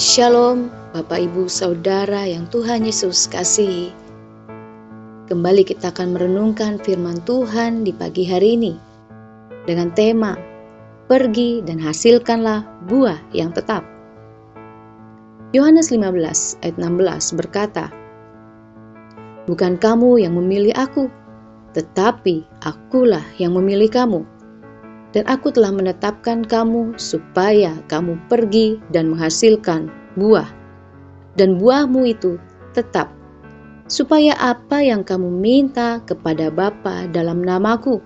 Shalom, Bapak Ibu Saudara yang Tuhan Yesus kasihi. Kembali kita akan merenungkan firman Tuhan di pagi hari ini dengan tema Pergi dan hasilkanlah buah yang tetap. Yohanes 15 ayat 16 berkata, "Bukan kamu yang memilih aku, tetapi akulah yang memilih kamu. Dan aku telah menetapkan kamu supaya kamu pergi dan menghasilkan buah. Dan buahmu itu tetap, supaya apa yang kamu minta kepada Bapa dalam namaku,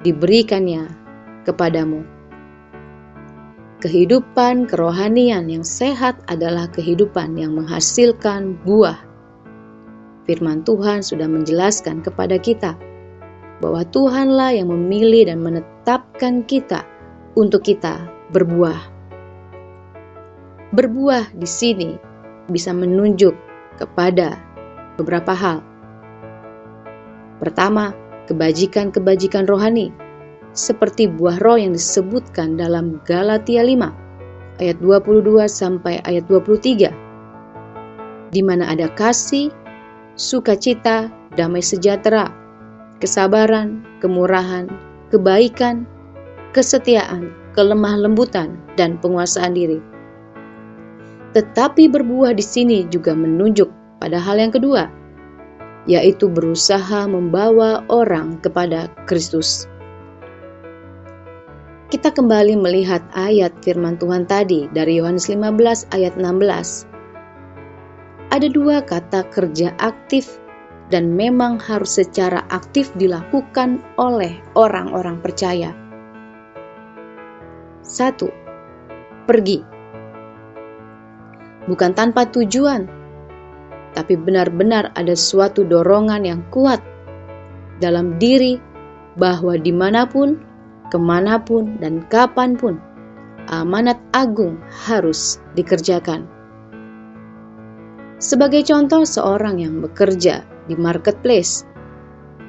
diberikannya kepadamu." Kehidupan kerohanian yang sehat adalah kehidupan yang menghasilkan buah. Firman Tuhan sudah menjelaskan kepada kita bahwa Tuhanlah yang memilih dan menetapkan kita untuk kita berbuah. Berbuah di sini bisa menunjuk kepada beberapa hal. Pertama, kebajikan-kebajikan rohani, seperti buah roh yang disebutkan dalam Galatia 5 ayat 22 sampai ayat 23, di mana ada kasih, sukacita, damai sejahtera, kesabaran, kemurahan, kebaikan, kesetiaan, kelemah lembutan, dan penguasaan diri. Tetapi berbuah di sini juga menunjuk pada hal yang kedua, yaitu berusaha membawa orang kepada Kristus. Kita kembali melihat ayat firman Tuhan tadi dari Yohanes 15 ayat 16. Ada dua kata kerja aktif dan memang harus secara aktif dilakukan oleh orang-orang percaya. 1. Pergi. Bukan tanpa tujuan, tapi benar-benar ada suatu dorongan yang kuat dalam diri bahwa dimanapun, kemanapun, dan kapanpun, amanat agung harus dikerjakan. Sebagai contoh, seorang yang bekerja di marketplace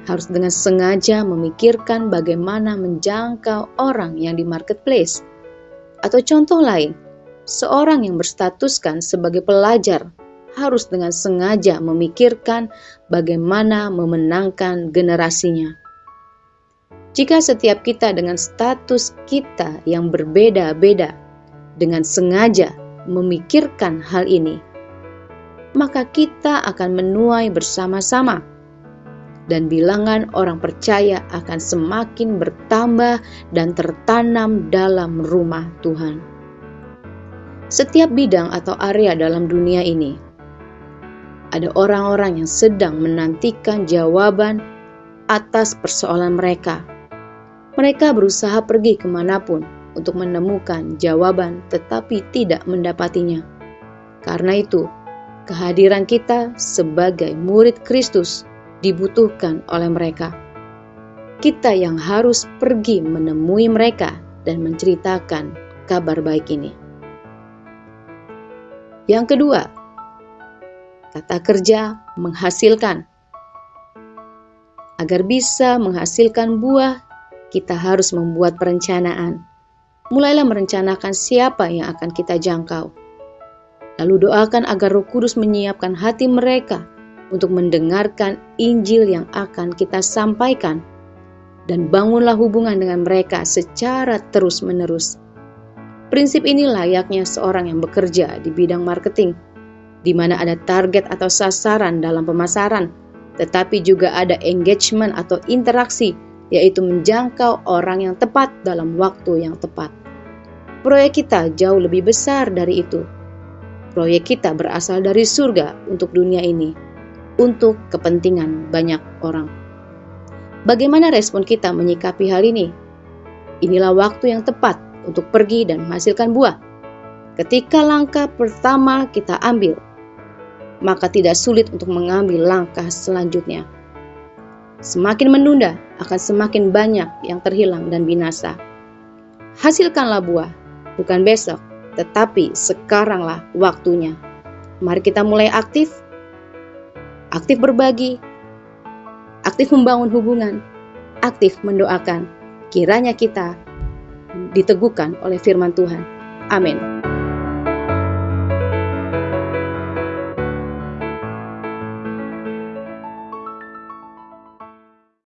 harus dengan sengaja memikirkan bagaimana menjangkau orang yang di marketplace. Atau contoh lain, seorang yang berstatuskan sebagai pelajar harus dengan sengaja memikirkan bagaimana memenangkan generasinya. Jika setiap kita dengan status kita yang berbeda-beda dengan sengaja memikirkan hal ini, maka kita akan menuai bersama-sama dan bilangan orang percaya akan semakin bertambah dan tertanam dalam rumah Tuhan. Setiap bidang atau area dalam dunia ini, ada orang-orang yang sedang menantikan jawaban atas persoalan mereka. Mereka berusaha pergi kemanapun untuk menemukan jawaban tetapi tidak mendapatinya. Karena itu, kehadiran kita sebagai murid Kristus dibutuhkan oleh mereka. Kita yang harus pergi menemui mereka dan menceritakan kabar baik ini. Yang kedua, kata kerja menghasilkan. Agar bisa menghasilkan buah, kita harus membuat perencanaan. Mulailah merencanakan siapa yang akan kita jangkau. Lalu doakan agar Roh Kudus menyiapkan hati mereka untuk mendengarkan Injil yang akan kita sampaikan. Dan bangunlah hubungan dengan mereka secara terus-menerus. Prinsip ini layaknya seorang yang bekerja di bidang marketing, di mana ada target atau sasaran dalam pemasaran, tetapi juga ada engagement atau interaksi, yaitu menjangkau orang yang tepat dalam waktu yang tepat. Proyek kita jauh lebih besar dari itu. Proyek kita berasal dari surga untuk dunia ini, untuk kepentingan banyak orang. Bagaimana respon kita menyikapi hal ini? Inilah waktu yang tepat untuk pergi dan menghasilkan buah. Ketika langkah pertama kita ambil, maka tidak sulit untuk mengambil langkah selanjutnya. Semakin menunda, akan semakin banyak yang terhilang dan binasa. Hasilkanlah buah, bukan besok, tetapi sekaranglah waktunya. Mari kita mulai aktif berbagi, aktif membangun hubungan, aktif mendoakan. Kiranya kita diteguhkan oleh firman Tuhan. Amin.